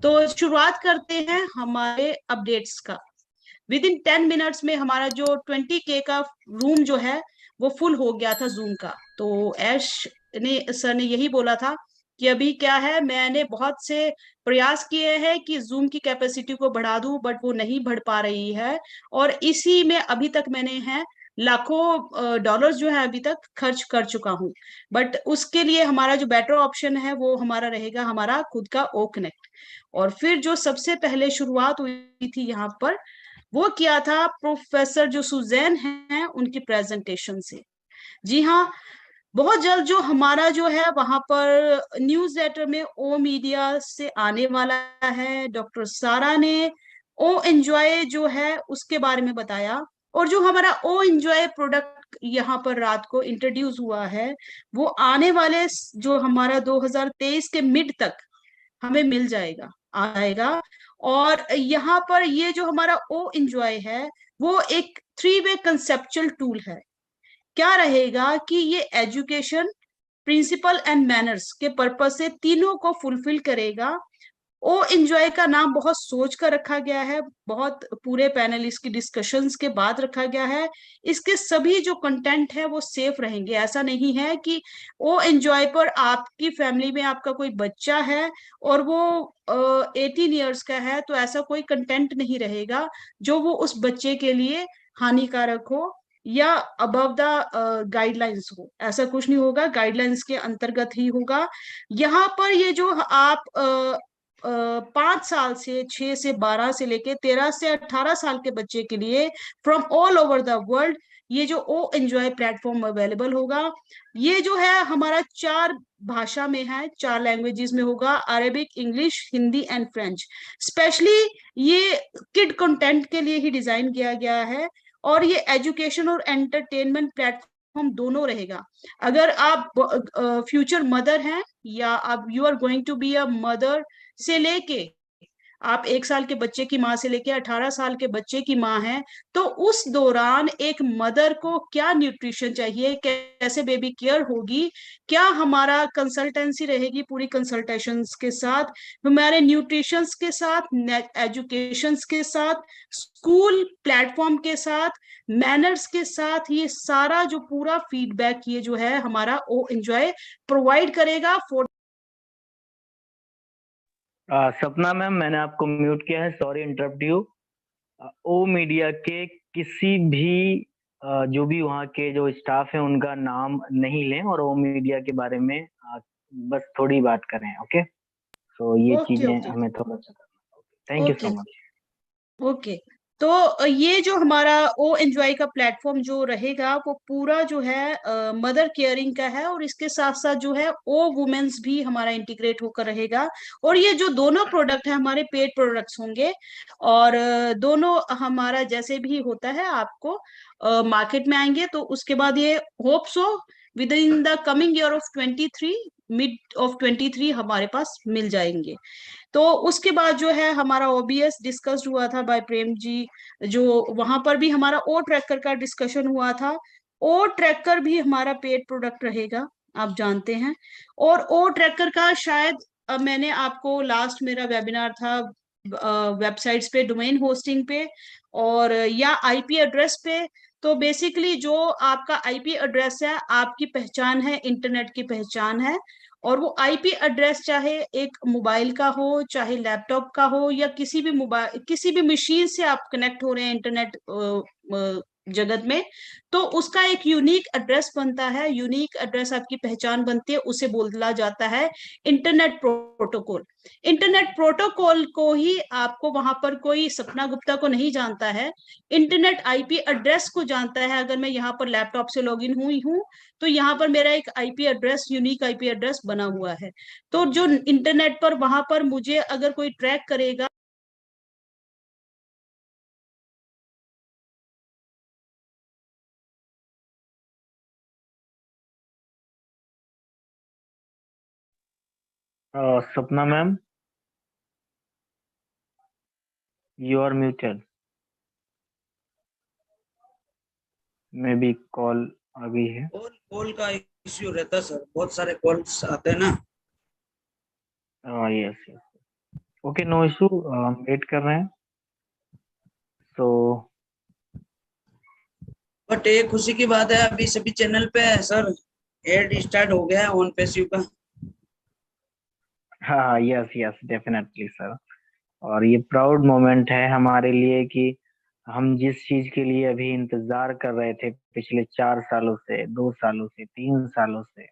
तो शुरुआत करते हैं हमारे अपडेट्स का। विद इन 10 मिनट्स में हमारा जो 20K का रूम जो है वो फुल हो गया था जूम का। तो ऐश ने सर ने यही बोला था कि अभी क्या है, मैंने बहुत से प्रयास किए हैं कि जूम की कैपेसिटी को बढ़ा दूं, बट वो नहीं बढ़ पा रही है। और इसी में अभी तक मैंने है लाखों डॉलर्स जो है अभी तक खर्च कर चुका हूं। बट उसके लिए हमारा जो बेटर ऑप्शन है वो हमारा रहेगा हमारा खुद का ओ कनेक्ट। और फिर जो सबसे पहले शुरुआत हुई थी यहाँ पर वो किया था प्रोफेसर जो सुजैन हैं उनकी प्रेजेंटेशन से। जी हाँ, बहुत जल्द जो हमारा जो है वहां पर न्यूज लेटर में ओ मीडिया से आने वाला है। डॉक्टर सारा ने ओ एंजॉय जो है उसके बारे में बताया। और जो हमारा ओ एंजॉय प्रोडक्ट यहाँ पर रात को इंट्रोड्यूस हुआ है वो आने वाले जो हमारा 2023 के मिड तक हमें मिल जाएगा आएगा। और यहाँ पर ये जो हमारा ओ एंजॉय है वो एक 3 वे कंसेप्चुअल टूल है। क्या रहेगा कि ये एजुकेशन, प्रिंसिपल एंड मैनर्स के पर्पस से तीनों को फुलफिल करेगा। ओ एंजॉय का नाम बहुत सोच कर रखा गया है, बहुत पूरे पैनल इसकी डिस्कशंस के बाद रखा गया है। इसके सभी जो कंटेंट है वो सेफ रहेंगे। ऐसा नहीं है कि ओ एंजॉय पर आपकी फैमिली में आपका कोई बच्चा है और वो 18 ईयर्स का है तो ऐसा कोई कंटेंट नहीं रहेगा जो वो उस बच्चे के लिए हानिकारक हो या अबव द गाइडलाइंस हो। ऐसा कुछ नहीं होगा, गाइडलाइंस के अंतर्गत ही होगा। यहाँ पर ये जो आप 5 साल से 6 से 12 से लेके 13 से 18 साल के बच्चे के लिए from all over the world ये जो ओ एंजॉय प्लेटफॉर्म अवेलेबल होगा। ये जो है हमारा 4 भाषा में है, 4 लैंग्वेजेस में होगा, Arabic, English, Hindi and French. Specially ये किड कंटेंट के लिए ही डिजाइन किया गया है। और ये एजुकेशन और एंटरटेनमेंट प्लेटफॉर्म दोनों रहेगा। अगर आप फ्यूचर मदर हैं या आप you are going to be a mother से लेके आप 1 साल के बच्चे की माँ से लेके 18 साल के बच्चे की माँ है, तो उस दौरान एक मदर को क्या न्यूट्रिशन चाहिए, कैसे बेबी केयर होगी, क्या हमारा कंसल्टेंसी रहेगी पूरी कंसल्टेशंस के साथ, हमारे न्यूट्रिशंस के साथ, एजुकेशंस के साथ, स्कूल प्लेटफॉर्म के साथ, मैनर्स के साथ, ये सारा जो पूरा फीडबैक ये जो है हमारा ओ एंजॉय प्रोवाइड करेगा फॉर। सपना मैम, मैंने आपको म्यूट किया है, sorry interrupt you. O media के किसी भी जो भी वहाँ के जो स्टाफ है उनका नाम नहीं लें और ओ मीडिया के बारे में बस थोड़ी बात करें। ओके, तो ये ओके चीजें ओके हमें थोड़ा सा करना। Thank you okay so much. Okay. तो ये जो हमारा ओ एंजॉय का प्लेटफॉर्म जो रहेगा वो पूरा जो है मदर केयरिंग का है। और इसके साथ साथ जो है ओ वुमेन्स भी हमारा इंटीग्रेट होकर रहेगा। और ये जो दोनों प्रोडक्ट है हमारे पेड प्रोडक्ट्स होंगे। और दोनों हमारा जैसे भी होता है आपको मार्केट में आएंगे तो उसके बाद ये hope so with in the coming year of 23, mid of 23 हमारे पास मिल जाएंगे। तो उसके बाद जो है हमारा ओबीएस डिस्कस्ड हुआ था बाय प्रेम जी। जो वहां पर भी हमारा ओ ट्रैकर का डिस्कशन हुआ था। ओ ट्रैकर भी हमारा पेड प्रोडक्ट रहेगा, आप जानते हैं। और ओ ट्रैकर का शायद मैंने आपको लास्ट मेरा वेबिनार था वेबसाइट्स पे, डोमेन होस्टिंग पे और या आईपी एड्रेस पे। तो बेसिकली जो आपका आईपी एड्रेस है आपकी पहचान है, इंटरनेट की पहचान है। और वो आईपी एड्रेस चाहे एक मोबाइल का हो, चाहे लैपटॉप का हो, या किसी भी मोबाइल किसी भी मशीन से आप कनेक्ट हो रहे हैं इंटरनेट जगत में, तो उसका एक यूनिक एड्रेस बनता है। यूनिक एड्रेस आपकी पहचान बनती है, उसे बोला जाता है इंटरनेट प्रोटोकॉल। इंटरनेट प्रोटोकॉल को ही आपको वहां पर कोई सपना गुप्ता को नहीं जानता है, इंटरनेट आईपी एड्रेस को जानता है। अगर मैं यहाँ पर लैपटॉप से लॉगिन हुई हूँ तो यहाँ पर मेरा एक IP address, unique IP address बना हुआ है। तो जो इंटरनेट पर वहां पर मुझे अगर कोई ट्रैक करेगा। Sapna ma'am, you are muted. Maybe call आ गई है। कॉल का इश्यू रहता है सर, बहुत सारे कॉल्स आते हैं ना। Yes yes. Okay, no issue, wait कर रहे हैं। तो बट ये खुशी की बात है, अभी सभी चैनल पे है सर, एड स्टार्ट हो गया है ऑन पैसिव का। हाँ, यस यस, डेफिनेटली सर। और ये प्राउड मोमेंट है हमारे लिए कि हम जिस चीज के लिए अभी इंतजार कर रहे थे पिछले 4 सालों से, 2 सालों से, 3 सालों से,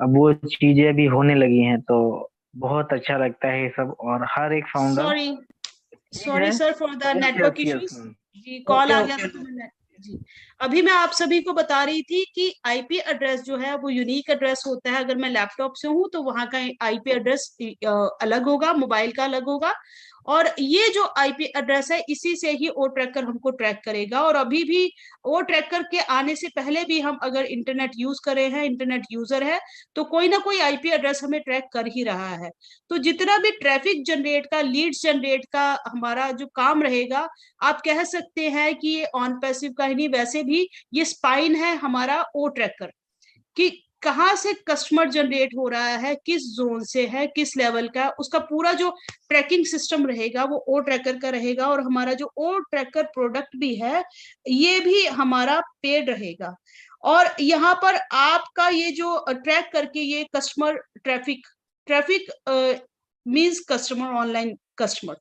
अब वो चीजें अभी होने लगी हैं, तो बहुत अच्छा लगता है ये सब। और हर एक फाउंडर सॉरी ठीक सॉरी है। Sir for the yes network yes issues. Yes. जी, कॉल ओके आ गया ओके। था तो मैंने। जी, अभी मैं आप सभी को बता रही थी कि आईपी एड्रेस जो है वो यूनिक एड्रेस होता है। अगर मैं लैपटॉप से हूँ तो वहां का आईपी एड्रेस अलग होगा, मोबाइल का अलग होगा। और ये जो आईपी एड्रेस है इसी से ही ओ ट्रैकर हमको ट्रैक करेगा। और अभी भी ओ ट्रैकर के आने से पहले भी हम अगर इंटरनेट यूज कर रहे हैं, इंटरनेट यूजर है, तो कोई ना कोई आईपी एड्रेस हमें ट्रैक कर ही रहा है। तो जितना भी ट्रैफिक जनरेट का, लीड्स जनरेट का हमारा जो काम रहेगा, आप कह सकते हैं कि ये ऑन पैसिव का ही नहीं, वैसे भी ये स्पाइन है हमारा ओ ट्रैकर, कि कहाँ से कस्टमर जनरेट हो रहा है, किस जोन से है, किस लेवल का, उसका पूरा जो ट्रैकिंग सिस्टम रहेगा वो ओ ट्रैकर का रहेगा। और हमारा जो ओ ट्रैकर प्रोडक्ट भी है ये भी हमारा पेड रहेगा। और यहाँ पर आपका ये जो ट्रैक करके ये customer traffic, traffic means customer, online customer,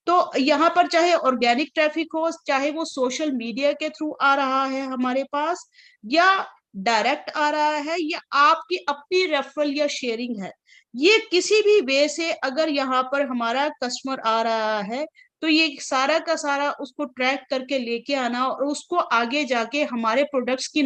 तो यहाँ पर चाहे ऑर्गेनिक ट्रैफिक हो, चाहे वो सोशल मीडिया के थ्रू आ रहा है हमारे पास, या डायरेक्ट आ रहा है, या आपकी अपनी रेफरल या शेयरिंग है, ये किसी भी वे से अगर यहाँ पर हमारा कस्टमर आ रहा है तो ये सारा का सारा उसको ट्रैक करके लेके आना और उसको आगे जाके हमारे प्रोडक्ट्स की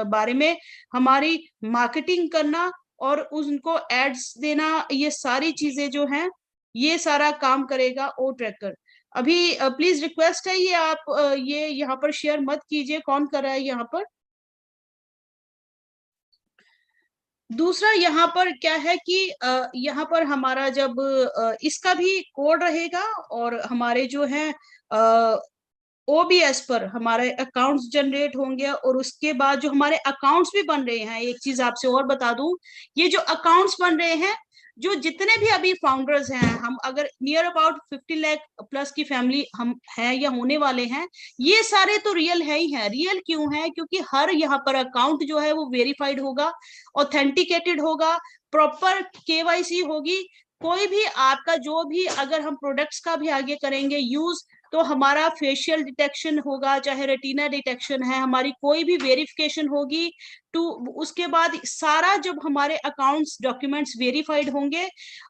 बारे में हमारी मार्केटिंग करना और उनको एड्स देना, ये सारी चीजें जो हैं ये सारा काम करेगा ओ ट्रैकर। अभी प्लीज रिक्वेस्ट है, ये आप ये यहाँ पर शेयर मत कीजिए, कौन कर रहा है यहाँ पर। दूसरा यहाँ पर क्या है कि यहाँ पर हमारा जब इसका भी कोड रहेगा और हमारे जो है ओबीएस पर हमारे अकाउंट्स जनरेट होंगे। और उसके बाद जो हमारे अकाउंट्स भी बन रहे हैं, एक चीज आपसे और बता दूं, ये जो अकाउंट्स बन रहे हैं, जो जितने भी अभी फाउंडर्स हैं, हम अगर नियर अबाउट 50 लाख प्लस की फैमिली हम हैं या होने वाले हैं, ये सारे तो रियल है ही है। रियल क्यों है? क्योंकि हर यहाँ पर अकाउंट जो है वो वेरीफाइड होगा, ऑथेंटिकेटेड होगा, प्रॉपर केवाईसी होगी। कोई भी आपका जो भी, अगर हम प्रोडक्ट्स का भी आगे करेंगे यूज, तो हमारा फेशियल डिटेक्शन होगा, चाहे रेटिना डिटेक्शन है, हमारी कोई भी वेरिफिकेशन होगी। टू उसके बाद सारा जब हमारे अकाउंट्स डॉक्यूमेंट्स वेरीफाइड होंगे,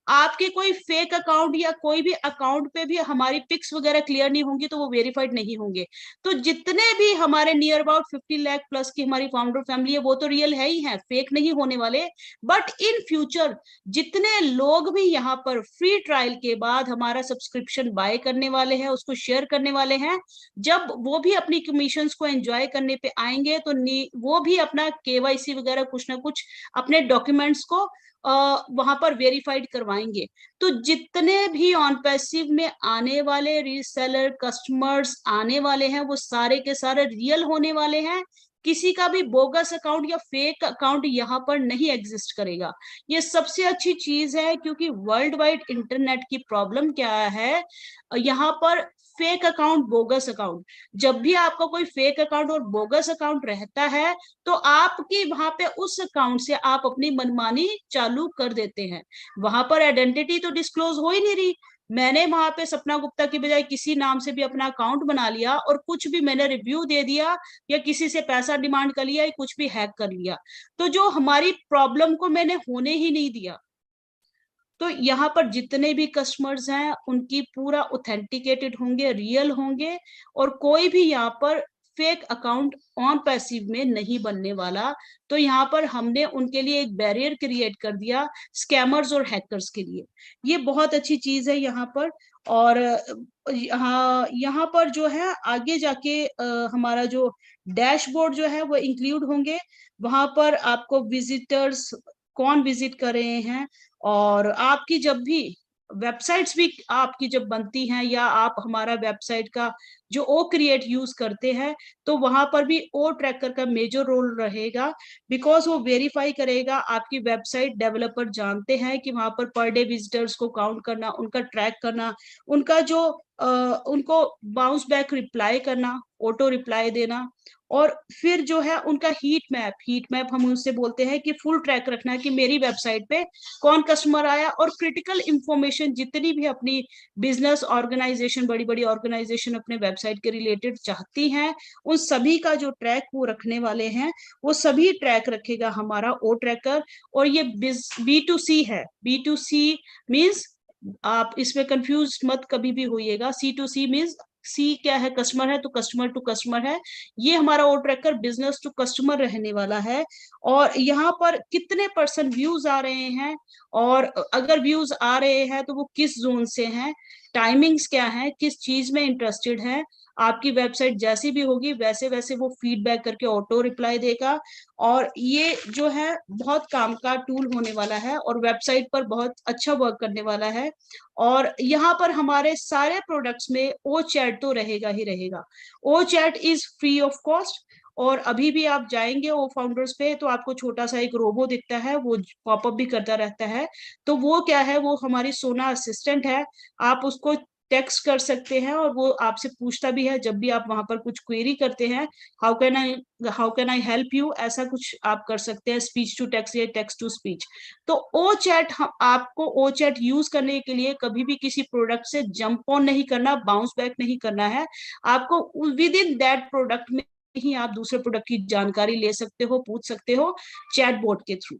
आपके कोई फेक अकाउंट या कोई भी अकाउंट पे भी हमारी पिक्स वगैरह क्लियर नहीं होंगी तो वो वेरीफाइड नहीं होंगे। तो जितने भी हमारे नियर अबाउट 50 लाख प्लस की हमारी फाउंडर फैमिली है वो तो रियल है ही है, फेक नहीं होने वाले। बट इन फ्यूचर जितने लोग भी यहाँ पर फ्री ट्रायल के बाद हमारा सब्सक्रिप्शन बाय करने वाले हैं, उसको शेयर करने वाले हैं, जब वो भी अपनी कमीशंस को एंजॉय करने पे आएंगे तो वो भी अपना केवाईसी वगैरह कुछ ना कुछ अपने डॉक्यूमेंट्स को वहां पर वेरीफाइड करवाएंगे। तो जितने भी ऑन पैसिव में आने वाले रीसेलर कस्टमर्स आने वाले हैं वो सारे के सारे रियल होने वाले हैं। किसी का भी बोगस अकाउंट या फेक अकाउंट यहाँ पर नहीं एग्जिस्ट करेगा। ये सबसे अच्छी चीज है, क्योंकि वर्ल्ड वाइड इंटरनेट की प्रॉब्लम क्या है, यहाँ पर फेक अकाउंट, बोगस अकाउंट, जब भी आपका कोई फेक अकाउंट और बोगस अकाउंट रहता है तो आपकी वहां पे उस अकाउंट से आप अपनी मनमानी चालू कर देते हैं। वहां पर आइडेंटिटी तो डिस्क्लोज हो ही नहीं रही। मैंने वहां पे सपना गुप्ता की बजाय किसी नाम से भी अपना अकाउंट बना लिया और कुछ भी मैंने रिव्यू दे दिया या किसी से पैसा डिमांड कर लिया या कुछ भी हैक कर लिया, तो जो हमारी प्रॉब्लम को मैंने होने ही नहीं दिया। तो यहाँ पर जितने भी कस्टमर्स हैं उनकी पूरा ऑथेंटिकेटेड होंगे, रियल होंगे, और कोई भी यहाँ पर फेक अकाउंट ऑन पैसिव में नहीं बनने वाला। तो यहाँ पर हमने उनके लिए एक बैरियर क्रिएट कर दिया स्कैमर्स और हैकर्स के लिए। ये बहुत अच्छी चीज है यहाँ पर। और यहाँ पर जो है आगे जाके हमारा जो डैशबोर्ड जो है वो इंक्लूड होंगे। वहां पर आपको विजिटर्स कौन विजिट कर रहे हैं, और आपकी जब भी वेबसाइट्स भी आपकी जब बनती हैं या आप हमारा वेबसाइट का जो ओ क्रिएट यूज करते हैं, तो वहां पर भी ओ ट्रैकर का मेजर रोल रहेगा, बिकॉज वो वेरीफाई करेगा आपकी वेबसाइट। डेवलपर जानते हैं कि वहां पर डे विजिटर्स को काउंट करना, उनका ट्रैक करना, उनका जो उनको बाउंस बैक रिप्लाई करना, ऑटो रिप्लाई देना, और फिर जो है उनका हीट मैप हम उनसे बोलते हैं कि फुल ट्रैक रखना है कि मेरी वेबसाइट पे कौन कस्टमर आया, और क्रिटिकल इंफॉर्मेशन जितनी भी अपनी बिजनेस ऑर्गेनाइजेशन, बड़ी बड़ी ऑर्गेनाइजेशन अपने वेबसाइट के रिलेटेड चाहती हैं, उन सभी का जो ट्रैक वो रखने वाले हैं, वो सभी ट्रैक रखेगा हमारा ओ ट्रैकर। और ये B2C है। B2C मीन्स आप इसमें कंफ्यूज मत कभी भी होइएगा। C2C मीन्स सी क्या है, कस्टमर है, तो कस्टमर टू कस्टमर है। ये हमारा ओ ट्रैकर बिजनेस टू कस्टमर रहने वाला है। और यहाँ पर कितने % व्यूज आ रहे हैं, और अगर व्यूज आ रहे हैं तो वो किस जोन से हैं, टाइमिंग्स क्या है, किस चीज में इंटरेस्टेड है। आपकी वेबसाइट जैसी भी होगी वैसे वैसे वो फीडबैक करके ऑटो रिप्लाई देगा। और ये जो है बहुत काम का टूल होने वाला है और वेबसाइट पर बहुत अच्छा वर्क करने वाला है। और यहाँ पर हमारे सारे प्रोडक्ट्स में ओ चैट तो रहेगा ही रहेगा। Oh chat is free of cost. और अभी भी आप जाएंगे ओ फाउंडर्स पे तो आपको छोटा सा एक रोबो दिखता है, वो पॉपअप भी करता रहता है। तो वो क्या है, वो हमारी सोना असिस्टेंट है। आप उसको टेक्स्ट कर सकते हैं और वो आपसे पूछता भी है जब भी आप वहां पर कुछ क्वेरी करते हैं, how can I help you, ऐसा कुछ आप कर सकते हैं, स्पीच टू टेक्स्ट या टेक्स्ट टू स्पीच। तो ओ चैट, आपको ओ चैट यूज करने के लिए कभी भी किसी प्रोडक्ट से जंप ऑन नहीं करना, बाउंस बैक नहीं करना है। आपको विद इन दैट प्रोडक्ट में ही आप दूसरे प्रोडक्ट की जानकारी ले सकते हो, पूछ सकते हो चैट बोट के थ्रू।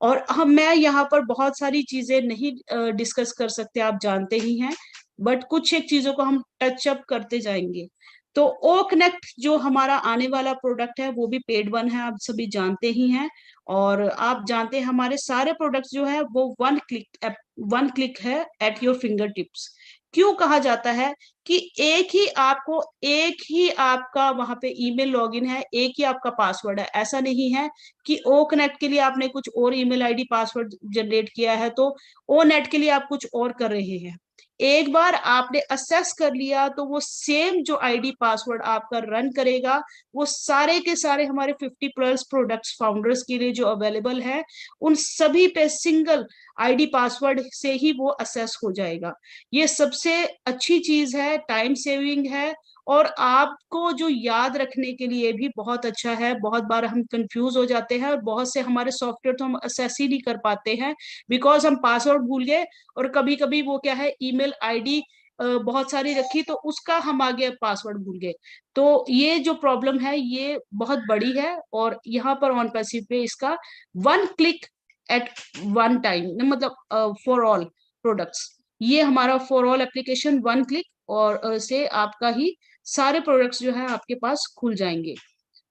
और मैं यहाँ पर बहुत सारी चीजें नहीं डिस्कस कर सकते, आप जानते ही हैं, बट कुछ एक चीजों को हम टच अप करते जाएंगे। तो ओ कनेक्ट जो हमारा आने वाला प्रोडक्ट है वो भी पेड वन है, आप सभी जानते ही हैं। और आप जानते हैं हमारे सारे प्रोडक्ट्स जो है वो वन क्लिक है एट योर फिंगर टिप्स। क्यों कहा जाता है कि एक ही आपका वहां पे ईमेल लॉगिन है, एक ही आपका पासवर्ड है। ऐसा नहीं है कि ओ कनेक्ट के लिए आपने कुछ और ईमेल आईडी पासवर्ड जनरेट किया है तो ओ नेट के लिए आप कुछ और कर रहे हैं। एक बार आपने असेस कर लिया तो वो सेम जो आईडी पासवर्ड आपका रन करेगा, वो सारे के सारे हमारे 50+ प्रोडक्ट्स फाउंडर्स के लिए जो अवेलेबल है, उन सभी पे सिंगल आईडी पासवर्ड से ही वो असेस हो जाएगा। ये सबसे अच्छी चीज है, टाइम सेविंग है, और आपको जो याद रखने के लिए भी बहुत अच्छा है। बहुत बार हम कंफ्यूज हो जाते हैं और बहुत से हमारे सॉफ्टवेयर तो हम असेस ही नहीं कर पाते हैं बिकॉज हम पासवर्ड भूल गए, और कभी कभी वो क्या है, ईमेल आईडी बहुत सारी रखी तो उसका हम आगे पासवर्ड भूल गए। तो ये जो प्रॉब्लम है ये बहुत बड़ी है, और यहाँ पर ऑन पैसिव पे इसका one click at one time, मतलब फॉर ऑल प्रोडक्ट्स, ये हमारा for all application one click और से आपका ही सारे प्रोडक्ट्स जो है आपके पास खुल जाएंगे।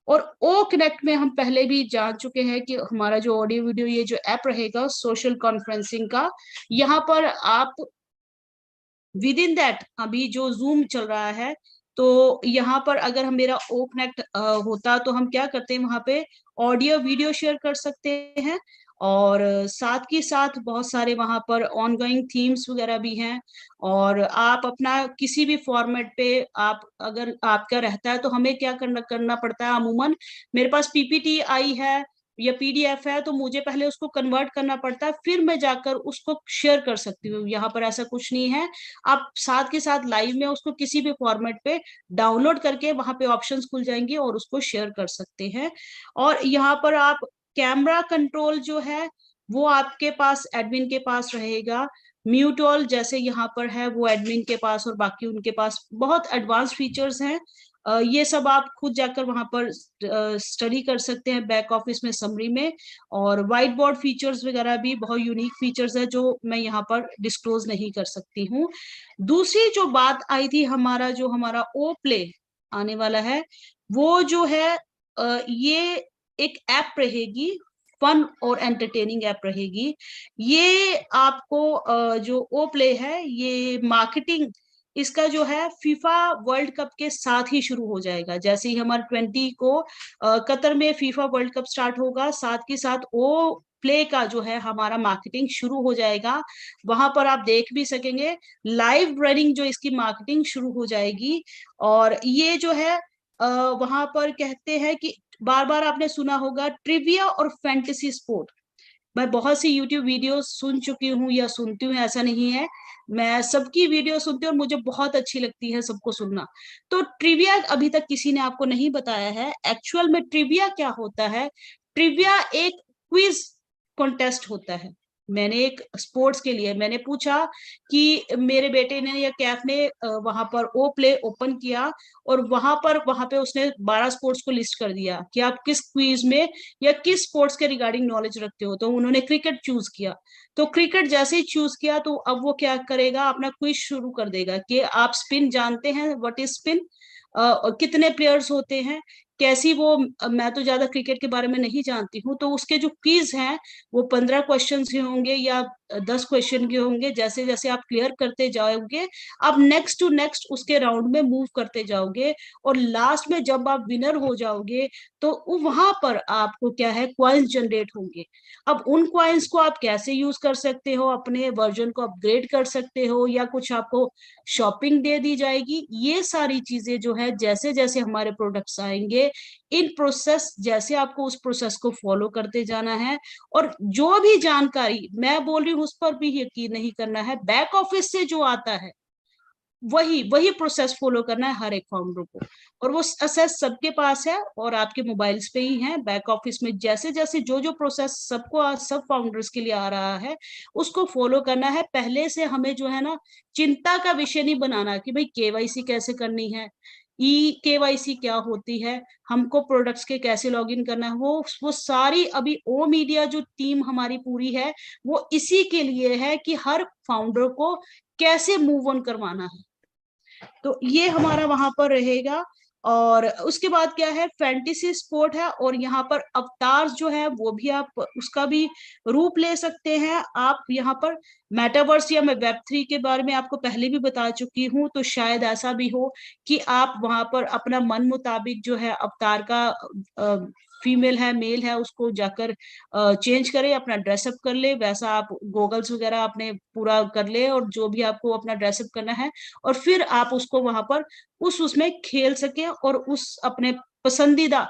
और ओ कनेक्ट में हम पहले भी जान चुके हैं कि हमारा जो ऑडियो वीडियो ये जो ऐप रहेगा सोशल कॉन्फ्रेंसिंग का, यहाँ पर आप विद इन दैट, अभी जो जूम चल रहा है तो यहाँ पर अगर हम मेरा ओ कनेक्ट होता तो हम क्या करते हैं, वहां पे ऑडियो वीडियो शेयर कर सकते हैं। और साथ के साथ बहुत सारे वहां पर ऑनगोइंग थीम्स वगैरह भी हैं। और आप अपना किसी भी फॉर्मेट पे आप अगर आपका रहता है तो हमें क्या करना पड़ता है, अमूमन मेरे पास पीपीटी आई है या पीडीएफ है तो मुझे पहले उसको कन्वर्ट करना पड़ता है, फिर मैं जाकर उसको शेयर कर सकती हूँ। यहाँ पर ऐसा कुछ नहीं है, आप साथ के साथ लाइव में उसको किसी भी फॉर्मेट पे डाउनलोड करके वहां पे ऑप्शंस खुल जाएंगे और उसको शेयर कर सकते हैं। और यहाँ पर आप कैमरा कंट्रोल जो है वो आपके पास एडमिन के पास रहेगा। म्यूट ऑल जैसे यहाँ पर है वो एडमिन के पास, और बाकी उनके पास बहुत एडवांस फीचर्स हैं। ये सब आप खुद जाकर वहां पर स्टडी कर सकते हैं बैक ऑफिस में समरी में। और व्हाइट बोर्ड फीचर्स वगैरह भी बहुत यूनिक फीचर्स है जो मैं यहाँ पर डिस्क्लोज नहीं कर सकती हूँ। दूसरी जो बात आई थी, हमारा ओ प्ले आने वाला है, वो जो है ये एक ऐप रहेगी, फन और एंटरटेनिंग ऐप रहेगी। ये आपको जो ओ प्ले है ये मार्केटिंग इसका जो है फीफा वर्ल्ड कप के साथ ही शुरू हो जाएगा। जैसे ही हमारे 20 को कतर में फीफा वर्ल्ड कप स्टार्ट होगा, साथ के साथ ओ प्ले का जो है हमारा मार्केटिंग शुरू हो जाएगा। वहां पर आप देख भी सकेंगे, लाइव रनिंग जो इसकी मार्केटिंग शुरू हो जाएगी। और ये जो है वहां पर कहते हैं कि बार बार आपने सुना होगा ट्रिविया और फैंटेसी स्पोर्ट। मैं बहुत सी यूट्यूब वीडियो सुन चुकी हूँ या सुनती हूँ, ऐसा नहीं है, मैं सबकी वीडियो सुनती हूँ और मुझे बहुत अच्छी लगती है सबको सुनना। तो ट्रिविया अभी तक किसी ने आपको नहीं बताया है एक्चुअल में ट्रिविया क्या होता है। ट्रिविया एक क्विज कॉन्टेस्ट होता है। मैंने एक स्पोर्ट्स के लिए मैंने पूछा कि मेरे बेटे ने या कैफ ने वहां पर ओ प्ले ओपन किया और वहां पे उसने 12 स्पोर्ट्स को लिस्ट कर दिया कि आप किस क्विज में या किस स्पोर्ट्स के रिगार्डिंग नॉलेज रखते हो। तो उन्होंने क्रिकेट चूज किया। तो क्रिकेट जैसे ही चूज किया तो अब वो क्या करेगा, अपना क्विज शुरू कर देगा कि आप स्पिन जानते हैं, व्हाट इज स्पिन, कितने प्लेयर्स होते हैं, कैसी वो, मैं तो ज्यादा क्रिकेट के बारे में नहीं जानती हूँ। तो उसके जो क्विज हैं वो 15 क्वेश्चन के होंगे या 10 क्वेश्चन के होंगे। जैसे जैसे आप क्लियर करते जाओगे आप नेक्स्ट टू नेक्स्ट उसके राउंड में मूव करते जाओगे और लास्ट में जब आप विनर हो जाओगे तो वहां पर आपको क्या है, क्वाइंस जनरेट होंगे। अब उन क्वाइंस को आप कैसे यूज कर सकते हो, अपने वर्जन को अपग्रेड कर सकते हो या कुछ आपको शॉपिंग दे दी जाएगी। ये सारी चीजें जो है जैसे जैसे हमारे प्रोडक्ट्स आएंगे इन प्रोसेस, जैसे आपको उस प्रोसेस को फॉलो करते जाना है। और जो भी जानकारी मैं बोल रही हूँ उस पर भी यकीन नहीं करना है, बैक ऑफिस से जो आता है वही वही प्रोसेस फॉलो करना है हर एक फाउंडर को। और वो असेस सबके पास है और आपके मोबाइल्स पे ही है। बैक ऑफिस में जैसे जैसे जो जो प्रोसेस सबको सब फाउंडर्स के लिए आ रहा है उसको फॉलो करना है। पहले से हमें जो है ना चिंता का विषय नहीं बनाना कि भाई केवाईसी कैसे करनी है, ई केवाईसी क्या होती है, हमको प्रोडक्ट्स के कैसे लॉगिन करना है। वो सारी अभी ओ मीडिया जो टीम हमारी पूरी है वो इसी के लिए है कि हर फाउंडर को कैसे मूव ऑन करवाना है। तो ये हमारा वहां पर रहेगा। और उसके बाद क्या है, फैंटेसी स्पोर्ट है और यहाँ पर अवतार जो है वो भी आप उसका भी रूप ले सकते हैं। आप यहाँ पर मेटावर्स या मैं वेब3 के बारे में आपको पहले भी बता चुकी हूँ, तो शायद ऐसा भी हो कि आप वहां पर अपना मन मुताबिक जो है अवतार का फीमेल है मेल है उसको जाकर चेंज करे, अपना ड्रेसअप कर ले, वैसा आप गोगल्स वगैरह आपने पूरा कर ले और जो भी आपको अपना ड्रेसअप करना है और फिर आप उसको वहां पर उसमें खेल सके और उस अपने पसंदीदा,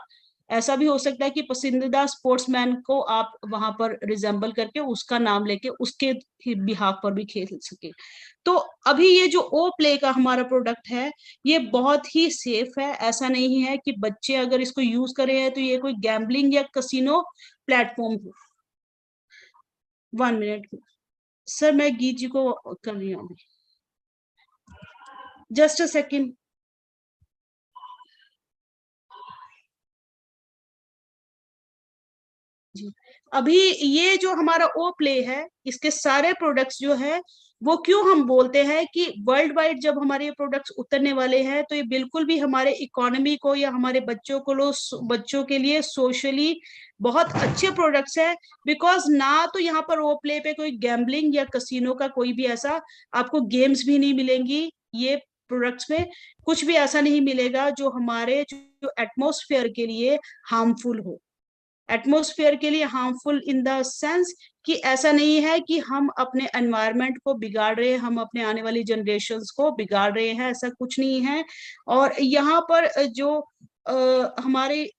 ऐसा भी हो सकता है कि पसंदीदा स्पोर्ट्समैन को आप वहां पर रिजेंबल करके उसका नाम लेके उसके बिहाफ पर भी खेल सके। तो अभी ये जो ओ प्ले का हमारा प्रोडक्ट है ये बहुत ही सेफ है। ऐसा नहीं है कि बच्चे अगर इसको यूज कर रहे हैं तो ये कोई गैम्बलिंग या कसिनो प्लेटफॉर्म हो। 1 मिनट सर, मैं गीत जी को कर रही हूँ, जस्ट अ सेकेंड। जी, अभी ये जो हमारा ओ प्ले है इसके सारे प्रोडक्ट्स जो है वो क्यों हम बोलते हैं कि वर्ल्ड वाइड जब हमारे ये प्रोडक्ट्स उतरने वाले हैं तो ये बिल्कुल भी हमारे इकोनॉमी को या हमारे बच्चों के लिए सोशली बहुत अच्छे प्रोडक्ट्स है। बिकॉज ना तो यहाँ पर ओ प्ले पे कोई गैम्बलिंग या कसिनो का कोई भी ऐसा आपको गेम्स भी नहीं मिलेंगी। ये प्रोडक्ट्स में कुछ भी ऐसा नहीं मिलेगा जो हमारे जो एटमोस्फेयर के लिए हार्मफुल हो। एटमोस्फेयर के लिए हार्मफुल इन द सेंस कि ऐसा नहीं है कि हम अपने एनवायरनमेंट को बिगाड़ रहे हैं, हम अपने आने वाली जनरेशन्स को बिगाड़ रहे हैं, ऐसा कुछ नहीं है। और यहाँ पर जो हमारे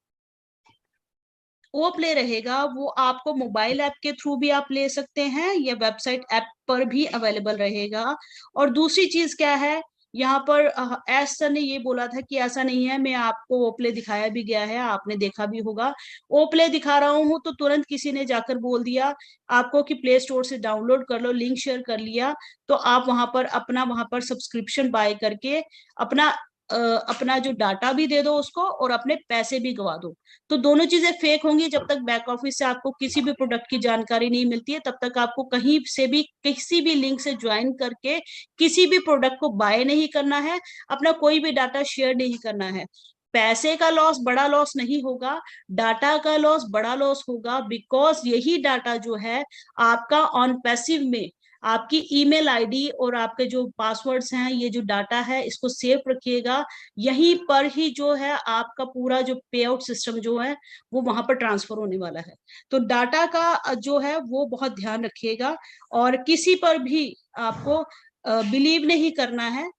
वो प्ले रहेगा वो आपको मोबाइल ऐप के थ्रू भी आप ले सकते हैं या वेबसाइट ऐप पर भी अवेलेबल रहेगा। और दूसरी चीज क्या है, यहाँ पर एस सर ने ये बोला था कि ऐसा नहीं है, मैं आपको ओप्ले दिखाया भी गया है, आपने देखा भी होगा। ओप्ले दिखा रहा हूँ तो तुरंत किसी ने जाकर बोल दिया आपको कि प्ले स्टोर से डाउनलोड कर लो, लिंक शेयर कर लिया तो आप वहां पर सब्सक्रिप्शन बाय करके अपना अपना जो डाटा भी दे दो उसको और अपने पैसे भी गवा दो। तो दोनों चीजें फेक होंगी। जब तक बैक ऑफिस से आपको किसी भी प्रोडक्ट की जानकारी नहीं मिलती है तब तक आपको कहीं से भी किसी भी लिंक से ज्वाइन करके किसी भी प्रोडक्ट को बाय नहीं करना है, अपना कोई भी डाटा शेयर नहीं करना है। पैसे का लॉस बड़ा लॉस नहीं होगा, डाटा का लॉस बड़ा लॉस होगा। बिकॉज यही डाटा जो है आपका ऑन पैसिव में आपकी ईमेल आईडी और आपके जो पासवर्ड्स हैं, ये जो डाटा है, इसको सेव रखिएगा। यहीं पर ही जो है आपका पूरा जो पे आउट सिस्टम जो है वो वहां पर ट्रांसफर होने वाला है। तो डाटा का जो है वो बहुत ध्यान रखिएगा, और किसी पर भी आपको बिलीव नहीं करना है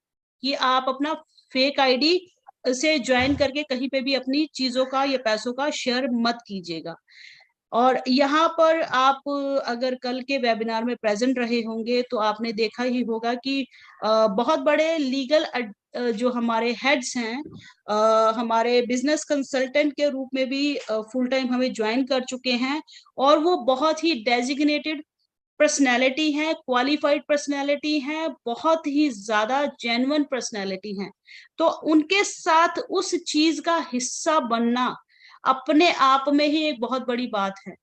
कि आप अपना फेक आईडी से ज्वाइन करके कहीं पे भी अपनी चीजों का या पैसों का शेयर मत कीजिएगा। और यहाँ पर आप अगर कल के वेबिनार में प्रेजेंट रहे होंगे तो आपने देखा ही होगा कि बहुत बड़े लीगल जो हमारे हेड्स हैं, हमारे बिजनेस कंसल्टेंट के रूप में भी फुल टाइम हमें ज्वाइन कर चुके हैं, और वो बहुत ही डेजिग्नेटेड पर्सनैलिटी है, क्वालिफाइड पर्सनैलिटी है, बहुत ही ज्यादा जेन्युइन पर्सनैलिटी है। तो उनके साथ उस चीज का हिस्सा बनना अपने आप में ही एक बहुत बड़ी बात है।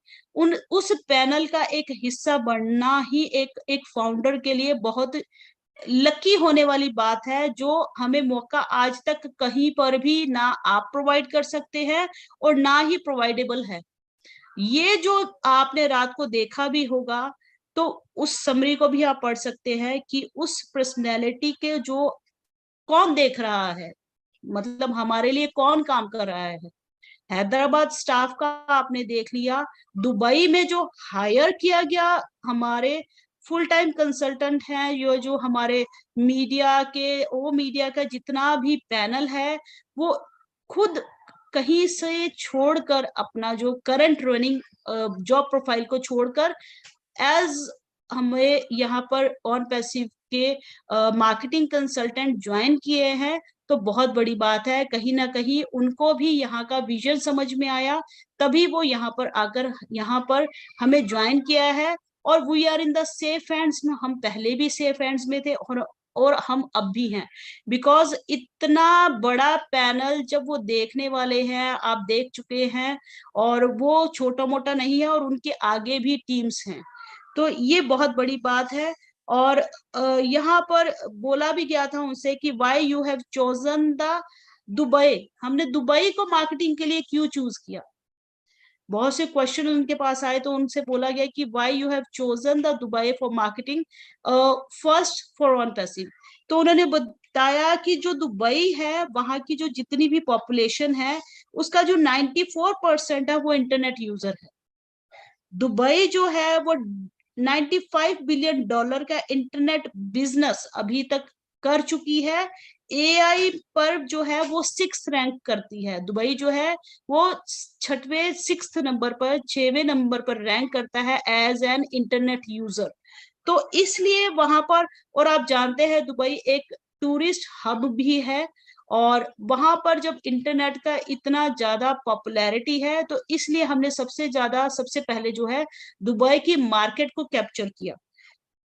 उस पैनल का एक हिस्सा बनना ही एक फाउंडर के लिए बहुत लकी होने वाली बात है, जो हमें मौका आज तक कहीं पर भी ना आप प्रोवाइड कर सकते हैं और ना ही प्रोवाइडेबल है। ये जो आपने रात को देखा भी होगा, तो उस समरी को भी आप पढ़ सकते हैं कि उस पर्सनैलिटी के जो कौन देख रहा है, मतलब हमारे लिए कौन काम कर रहा है। हैदराबाद स्टाफ का आपने देख लिया, दुबई में जो हायर किया गया हमारे फुल टाइम कंसल्टेंट हैं, ये जो हमारे मीडिया के, वो मीडिया का जितना भी पैनल है, वो खुद कहीं से छोड़कर अपना जो करंट रनिंग जॉब प्रोफाइल को छोड़कर एज हमें यहाँ पर ऑन पैसिव के मार्केटिंग कंसल्टेंट ज्वाइन किए हैं। तो बहुत बड़ी बात है, कहीं ना कहीं उनको भी यहाँ का विजन समझ में आया, तभी वो यहाँ पर आकर यहाँ पर हमें ज्वाइन किया है। और we are in the safe hands में, हम पहले भी सेफ हैंड्स में थे और हम अब भी हैं, बिकॉज इतना बड़ा पैनल जब वो देखने वाले हैं, आप देख चुके हैं, और वो छोटा मोटा नहीं है, और उनके आगे भी टीम्स हैं। तो ये बहुत बड़ी बात है। और यहाँ पर बोला भी गया था उनसे कि why you have chosen the Dubai, हमने दुबई को मार्केटिंग के लिए क्यों चूज किया। बहुत से क्वेश्चन उनके पास आए तो उनसे बोला गया कि why you have chosen the Dubai for marketing first for on passive. तो उन्होंने बताया कि जो दुबई है, वहां की जो जितनी भी पॉपुलेशन है, उसका जो 94% है वो इंटरनेट यूजर है। दुबई जो है वो $95 बिलियन का इंटरनेट बिजनेस अभी तक कर चुकी है। एआई पर जो है वो 6th रैंक करती है। दुबई जो है वो 6वें नंबर पर रैंक करता है एज एन इंटरनेट यूजर। तो इसलिए वहां पर, और आप जानते हैं दुबई एक टूरिस्ट हब भी है, और वहां पर जब इंटरनेट का इतना ज्यादा पॉपुलैरिटी है, तो इसलिए हमने सबसे पहले जो है दुबई की मार्केट को कैप्चर किया।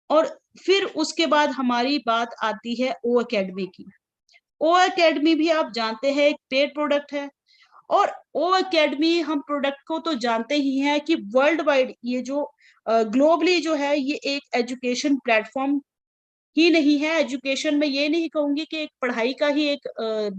और फिर उसके बाद हमारी बात आती है ओ एकेडमी की। ओ एकेडमी भी आप जानते हैं एक पेड प्रोडक्ट है, और ओ एकेडमी हम प्रोडक्ट को तो जानते ही हैं कि वर्ल्ड वाइड ये जो ग्लोबली जो है ये एक एजुकेशन प्लेटफॉर्म ही नहीं है। एजुकेशन में ये नहीं कहूंगी कि एक पढ़ाई का ही एक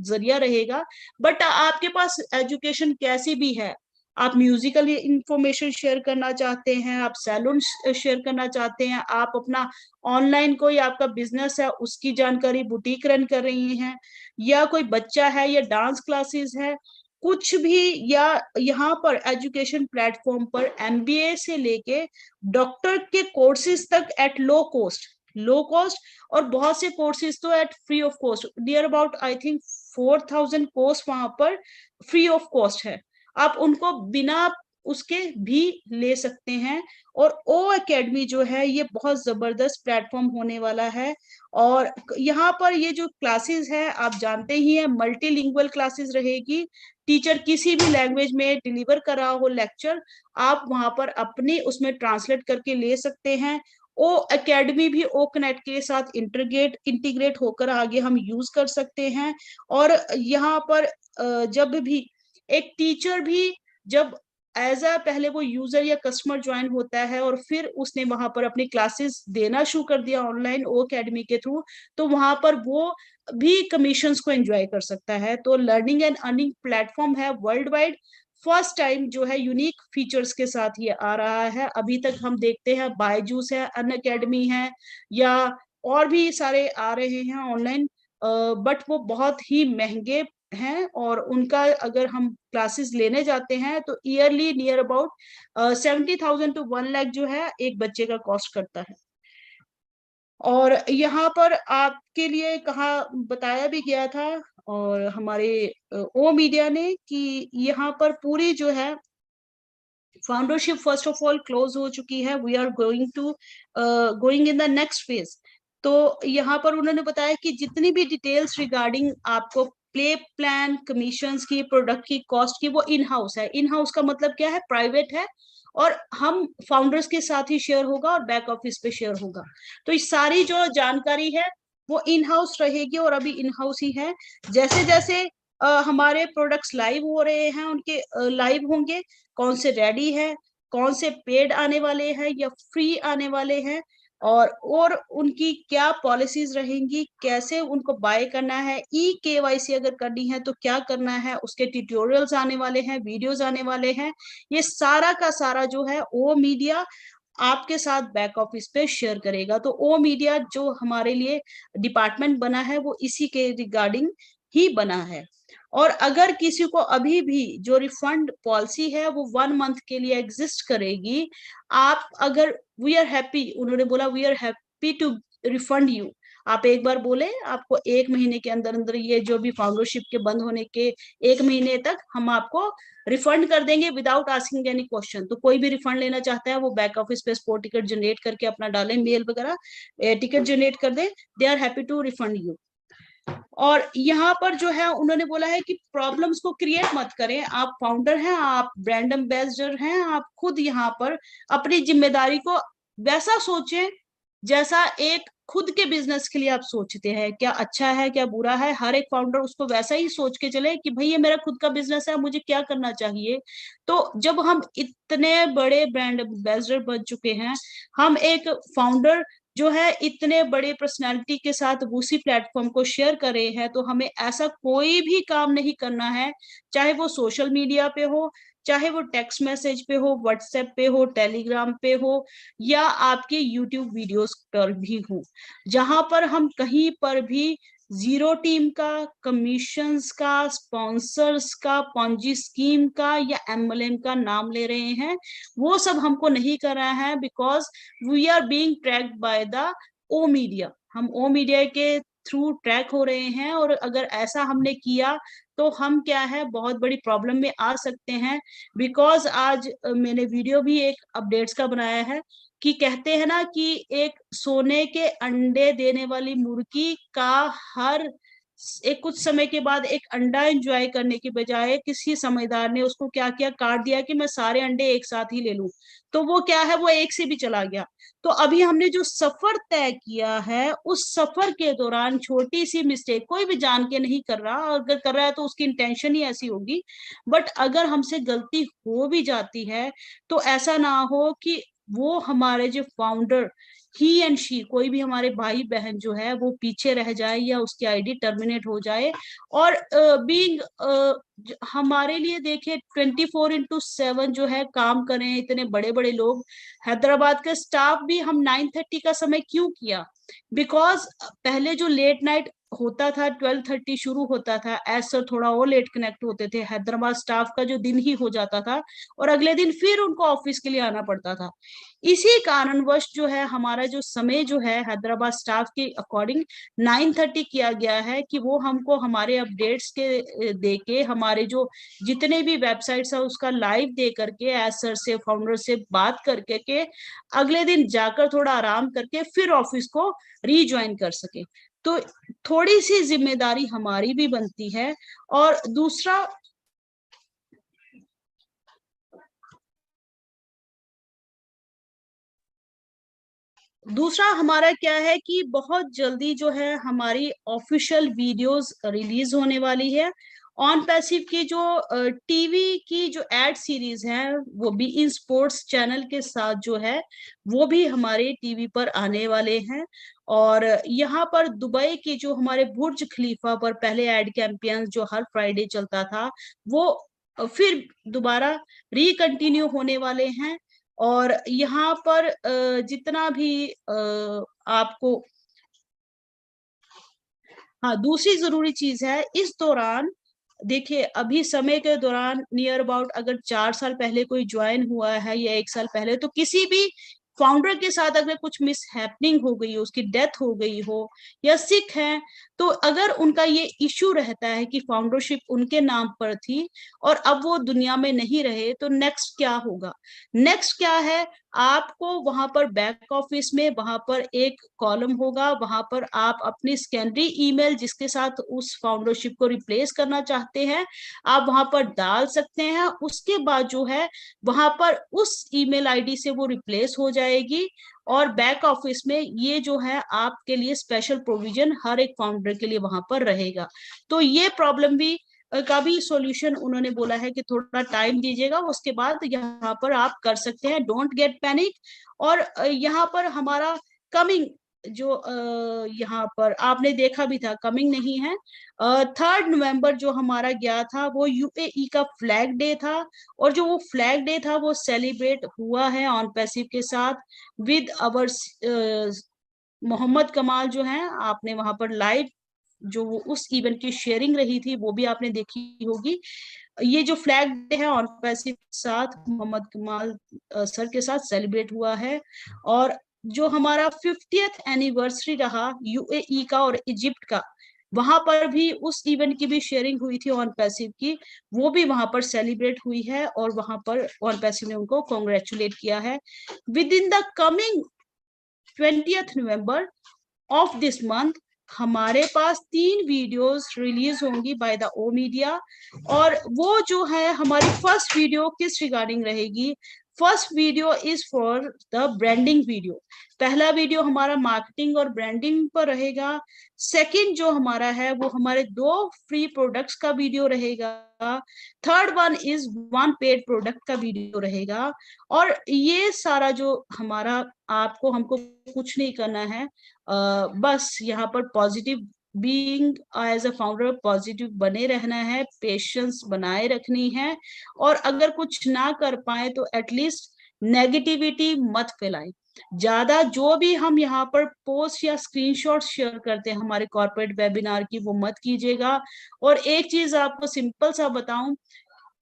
जरिया रहेगा, बट आपके पास एजुकेशन कैसी भी है, आप म्यूजिकल इंफॉर्मेशन शेयर करना चाहते हैं, आप सैलून शेयर करना चाहते हैं, आप अपना ऑनलाइन कोई आपका बिजनेस है उसकी जानकारी, बुटीक रन कर रही हैं, या कोई बच्चा है, या डांस क्लासेस है, कुछ भी, या यहाँ पर एजुकेशन प्लेटफॉर्म पर एमबीए से लेके डॉक्टर के कोर्सेज तक एट लो कॉस्ट, और बहुत से कोर्सेज तो at free of cost, near about I think 4000 course वहां पर फ्री ऑफ कॉस्ट है। आप उनको बिना उसके भी ले सकते हैं। और ओ एकेडमी जो है ये बहुत जबरदस्त प्लेटफॉर्म होने वाला है। और यहाँ पर ये जो क्लासेस है आप जानते ही हैं, मल्टीलिंगुअल क्लासेस रहेगी। टीचर किसी भी लैंग्वेज में डिलीवर कर रहा हो लेक्चर, आप वहां पर अपने उसमें ट्रांसलेट करके ले सकते हैं। ओ एकेडमी भी ओ कनेक्ट के साथ इंटीग्रेट होकर आगे हम यूज कर सकते हैं। और यहाँ पर जब भी एक टीचर भी जब एज अ पहले वो यूजर या कस्टमर ज्वाइन होता है और फिर उसने वहां पर अपनी क्लासेस देना शुरू कर दिया ऑनलाइन ओ एकेडमी के थ्रू, तो वहां पर वो भी कमीशंस को एंजॉय कर सकता है। तो लर्निंग एंड अर्निंग प्लेटफॉर्म है वर्ल्ड वाइड फर्स्ट टाइम जो है यूनिक फीचर्स के साथ ये आ रहा है। अभी तक हम देखते हैं बायजूस है, अनअकैडमी है, या और भी सारे आ रहे हैं ऑनलाइन, बट वो बहुत ही महंगे हैं, और उनका अगर हम क्लासेस लेने जाते हैं तो yearly near about 70,000 to 1 lakh जो है एक बच्चे का कॉस्ट करता है। और यहाँ पर आपके लिए कहा बताया भी गया था और हमारे ओ मीडिया ने कि यहाँ पर पूरी जो है foundership first of all close हो चुकी है। We are going in the next phase. तो यहाँ पर उन्होंने बताया कि जितनी भी डिटेल्स रिगार्डिंग आपको प्ले प्लान, कमीशंस की, प्रोडक्ट की कॉस्ट की, वो इन हाउस है। इन हाउस का मतलब क्या है? प्राइवेट है, और हम फाउंडर्स के साथ ही शेयर होगा और बैक ऑफिस पे शेयर होगा। तो इस सारी जो जानकारी है वो इन हाउस रहेगी और अभी इन हाउस ही है। जैसे जैसे हमारे प्रोडक्ट्स लाइव हो रहे हैं, उनके लाइव होंगे, कौन से रेडी है, कौन से पेड आने वाले हैं या फ्री आने वाले हैं, और उनकी क्या पॉलिसीज रहेंगी, कैसे उनको बाय करना है, ई केवाईसी अगर करनी है तो क्या करना है, उसके ट्यूटोरियल्स आने वाले हैं, वीडियोस आने वाले हैं। ये सारा का सारा जो है ओ मीडिया आपके साथ बैक ऑफिस पे शेयर करेगा। तो ओ मीडिया जो हमारे लिए डिपार्टमेंट बना है वो इसी के रिगार्डिंग ही बना है। और अगर किसी को अभी भी जो रिफंड पॉलिसी है वो 1 मंथ के लिए एग्जिस्ट करेगी, आप अगर वी आर हैप्पी, उन्होंने बोला we are happy to refund you. आप एक बार बोले, आपको 1 महीने के अंदर अंदर ये जो भी फाउंडरशिप के बंद होने के 1 महीने तक हम आपको रिफंड कर देंगे विदाउट आस्किंग एनी क्वेश्चन। तो कोई भी रिफंड लेना चाहता है वो बैक ऑफिस पे स्पोर्ट टिकट जनरेट करके अपना डाले, मेल वगैरह टिकट जनरेट कर दे, they are happy to refund you. और यहाँ पर जो है उन्होंने बोला है कि प्रॉब्लम्स को क्रिएट मत करें। आप फाउंडर हैं, आप ब्रांड एम्बेसडर हैं, आप खुद यहाँ पर अपनी जिम्मेदारी को वैसा सोचें जैसा एक खुद के बिजनेस के लिए आप सोचते हैं। क्या अच्छा है, क्या बुरा है, हर एक फाउंडर उसको वैसा ही सोच के चले कि भाई ये मेरा खुद का बिजनेस है, मुझे क्या करना चाहिए। तो जब हम इतने बड़े ब्रांड एम्बेसडर बन चुके हैं, हम एक फाउंडर जो है इतने बड़े पर्सनालिटी के साथ उसी प्लेटफॉर्म को शेयर कर रहे हैं, तो हमें ऐसा कोई भी काम नहीं करना है, चाहे वो सोशल मीडिया पे हो, चाहे वो टेक्स्ट मैसेज पे हो, व्हाट्सएप पे हो, टेलीग्राम पे हो, या आपके यूट्यूब वीडियोस पर भी हो, जहां पर हम कहीं पर भी जीरो टीम का, कमीशंस का, स्पॉन्सर्स का, पॉन्जी स्कीम का या एमएलएम का नाम ले रहे हैं, वो सब हमको नहीं कर रहा है। Because we are being tracked by the O media. हम ओ मीडिया के थ्रू ट्रैक हो रहे हैं, और अगर ऐसा हमने किया तो हम क्या है बहुत बड़ी प्रॉब्लम में आ सकते हैं। बिकॉज आज मैंने वीडियो भी एक अपडेट्स का बनाया है कि कहते हैं ना कि एक सोने के अंडे देने वाली मुर्गी का हर एक कुछ समय के बाद एक अंडा एंजॉय करने के बजाय किसी समझदार ने उसको क्या किया, काट दिया कि मैं सारे अंडे एक साथ ही ले लूं। तो वो क्या है, वो एक से भी चला गया। तो अभी हमने जो सफर तय किया है, उस सफर के दौरान छोटी सी मिस्टेक, कोई भी जान के नहीं कर रहा, अगर कर रहा है तो उसकी इंटेंशन ही ऐसी होगी, बट अगर हमसे गलती हो भी जाती है तो ऐसा ना हो कि वो हमारे जो फाउंडर ही एंड शी, कोई भी हमारे भाई बहन जो है वो पीछे रह जाए या उसकी आईडी टर्मिनेट हो जाए। और बीइंग हमारे लिए देखिए 24/7 जो है काम करें इतने बड़े बड़े लोग। हैदराबाद का स्टाफ भी हम 9:30 का समय क्यों किया? बिकॉज पहले जो लेट नाइट होता था 12:30 शुरू होता था, एज सर थोड़ा और लेट कनेक्ट होते थे, हैदराबाद स्टाफ का जो दिन ही हो जाता था और अगले दिन फिर उनको ऑफिस के लिए आना पड़ता था। इसी कारणवश जो है हमारा जो समय जो है हैदराबाद स्टाफ के अकॉर्डिंग 9:30 किया गया है, कि वो हमको हमारे अपडेट्स के दे के, हमारे जो जितने भी वेबसाइट्स है उसका लाइव दे करके, एज सर से फाउंडर से बात करके के अगले दिन जाकर थोड़ा आराम करके फिर ऑफिस को रीज्वाइन कर सके। तो थोड़ी सी जिम्मेदारी हमारी भी बनती है। और दूसरा हमारा क्या है कि बहुत जल्दी जो है हमारी ऑफिशियल वीडियोस रिलीज होने वाली है। ऑन पैसिव की जो टीवी की जो एड सीरीज है वो भी इन स्पोर्ट्स चैनल के साथ जो है वो भी हमारे टीवी पर आने वाले हैं। और यहाँ पर दुबई की जो हमारे बुर्ज खलीफा पर पहले एड कैंपेन जो हर फ्राइडे चलता था, वो फिर दोबारा रिकंटिन्यू होने वाले हैं। और यहाँ पर जितना भी आपको, हाँ, दूसरी जरूरी चीज है इस दौरान, देखिए अभी समय के दौरान नियर अबाउट अगर 4 साल पहले कोई ज्वाइन हुआ है या 1 साल पहले, तो किसी भी फाउंडर के साथ अगर कुछ मिस हैपनिंग हो गई हो, उसकी डेथ हो गई हो या सिक है, तो अगर उनका ये इश्यू रहता है कि फाउंडरशिप उनके नाम पर थी और अब वो दुनिया में नहीं रहे, तो नेक्स्ट क्या होगा? नेक्स्ट क्या है, आपको वहां पर बैक ऑफिस में वहां पर एक कॉलम होगा, वहां पर आप अपनी सेकेंडरी ईमेल जिसके साथ उस फाउंडरशिप को रिप्लेस करना चाहते हैं, आप वहां पर डाल सकते हैं। उसके बाद जो है वहां पर उस ईमेल आईडी से वो रिप्लेस हो जाएगी, और बैक ऑफिस में ये जो है आपके लिए स्पेशल प्रोविजन हर एक फाउंडर के लिए वहां पर रहेगा। तो ये प्रॉब्लम भी का भी सॉल्यूशन उन्होंने बोला है कि थोड़ा टाइम दीजिएगा, उसके बाद यहाँ पर आप कर सकते हैं, डोंट गेट पैनिक। और यहाँ पर हमारा कमिंग जो यहाँ पर आपने देखा भी था, कमिंग नहीं है, 3 नवंबर जो हमारा गया था वो यूएई का फ्लैग डे था, और जो वो फ्लैग डे था वो सेलिब्रेट हुआ है ऑन पैसिव के साथ विद अवर मोहम्मद कमाल जो है, आपने वहां पर लाइव जो वो उस इवेंट की शेयरिंग रही थी वो भी आपने देखी होगी। ये जो फ्लैग डे है ऑन पैसिव के साथ मोहम्मद कमाल सर के साथ सेलिब्रेट हुआ है। और जो हमारा 50th एनिवर्सरी रहा यूएई का और इजिप्ट का, वहां पर भी उस इवेंट की भी शेयरिंग हुई थी ऑन पैसिव की, वो भी वहां पर सेलिब्रेट हुई है, और वहां पर ऑन पैसिव ने उनको कॉन्ग्रेचुलेट किया है। With in the coming 20th November of this month हमारे पास 3 वीडियोस रिलीज होंगी बाय द ओ मीडिया। और वो जो है हमारी फर्स्ट वीडियो किस रिगार्डिंग रहेगी? First video is for the branding video. पहला वीडियो हमारा मार्केटिंग और ब्रांडिंग पर रहेगा। सेकंड जो हमारा है वो हमारे 2 फ्री प्रोडक्ट्स का वीडियो रहेगा। Third one is 1 paid product का वीडियो रहेगा। और ये सारा जो हमारा, आपको हमको कुछ नहीं करना है, बस यहाँ पर positive being as a founder positive बने रहना है, पेशेंस बनाए रखनी है, और अगर कुछ ना कर पाए तो एटलीस्ट नेगेटिविटी मत फैलाएं ज्यादा। जो भी हम यहाँ पर पोस्ट या स्क्रीनशॉट शेयर करते हैं हमारे कॉर्पोरेट वेबिनार की, वो मत कीजिएगा। और एक चीज आपको सिंपल सा बताऊं,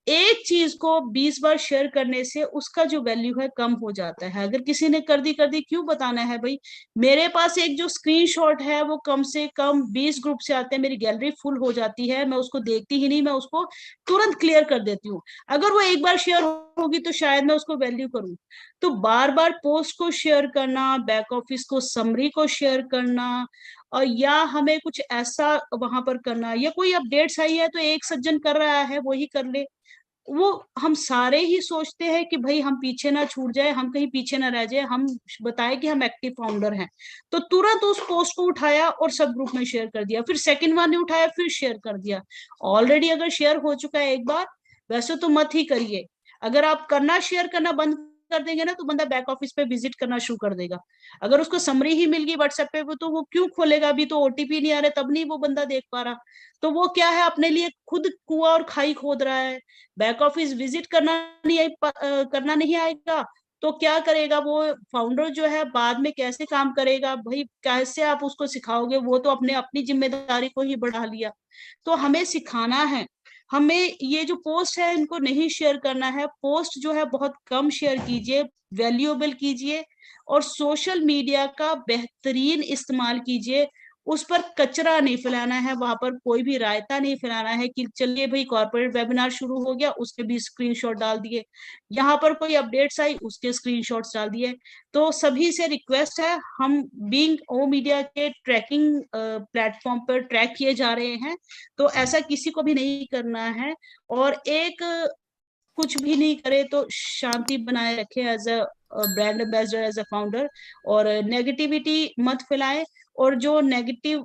एक चीज को 20 बार शेयर करने से उसका जो वैल्यू है कम हो जाता है। अगर किसी ने कर दी क्यों बताना है भाई? मेरे पास एक जो स्क्रीनशॉट है वो कम से कम 20 ग्रुप से आते हैं, मेरी गैलरी फुल हो जाती है, मैं उसको देखती ही नहीं, मैं उसको तुरंत क्लियर कर देती हूँ। अगर वो एक बार शेयर होगी तो शायद मैं उसको वैल्यू करूँ। तो बार बार पोस्ट को शेयर करना, बैक ऑफिस को समरी को शेयर करना, और या हमें कुछ ऐसा वहां पर करना, या कोई अपडेट्स आई है तो एक सज्जन कर रहा है वो ही कर ले, वो हम सारे ही सोचते हैं कि भाई हम पीछे ना छूट जाए, हम कहीं पीछे ना रह जाए, हम बताए कि हम एक्टिव फाउंडर हैं, तो तुरंत उस पोस्ट को उठाया और सब ग्रुप में शेयर कर दिया, फिर सेकंड वन ने उठाया फिर शेयर कर दिया। ऑलरेडी अगर शेयर हो चुका है एक बार, वैसे तो मत ही करिए। अगर आप करना शेयर करना बंद कर देंगे ना, तो बंदा बैक ऑफिस पे विजिट करना शुरू कर देगा। अगर उसको समरी ही मिल गई व्हाट्सएप पे, वो तो वो क्यों खोलेगा? अभी तो ओटीपी नहीं आ रहा, तब नहीं वो बंदा देख पा रहा। तो वो क्या है, अपने लिए खुद कुआं और खाई खोद रहा है। बैक ऑफिस विजिट करना नहीं आएगा तो क्या करेगा वो फाउंडर जो है? बाद में कैसे काम करेगा भाई? कैसे आप उसको सिखाओगे? वो तो अपने अपनी जिम्मेदारी को ही बढ़ा लिया। तो हमें सिखाना है, हमें ये जो पोस्ट है इनको नहीं शेयर करना है। पोस्ट जो है बहुत कम शेयर कीजिए, वैल्यूएबल कीजिए, और सोशल मीडिया का बेहतरीन इस्तेमाल कीजिए। उस पर कचरा नहीं फैलाना है, वहां पर कोई भी रायता नहीं फैलाना है कि चलिए भाई कॉर्पोरेट वेबिनार शुरू हो गया, उसके भी स्क्रीनशॉट डाल दिए, यहाँ पर कोई अपडेट्स आई उसके स्क्रीनशॉट्स डाल दिए। तो सभी से रिक्वेस्ट है, हम बीइंग ओ मीडिया के ट्रैकिंग प्लेटफॉर्म पर ट्रैक किए जा रहे हैं, तो ऐसा किसी को भी नहीं करना है। और एक कुछ भी नहीं करे तो शांति बनाए रखे as a brand ambassador, as a founder, और नेगेटिविटी मत फैलाएं। और जो नेगेटिव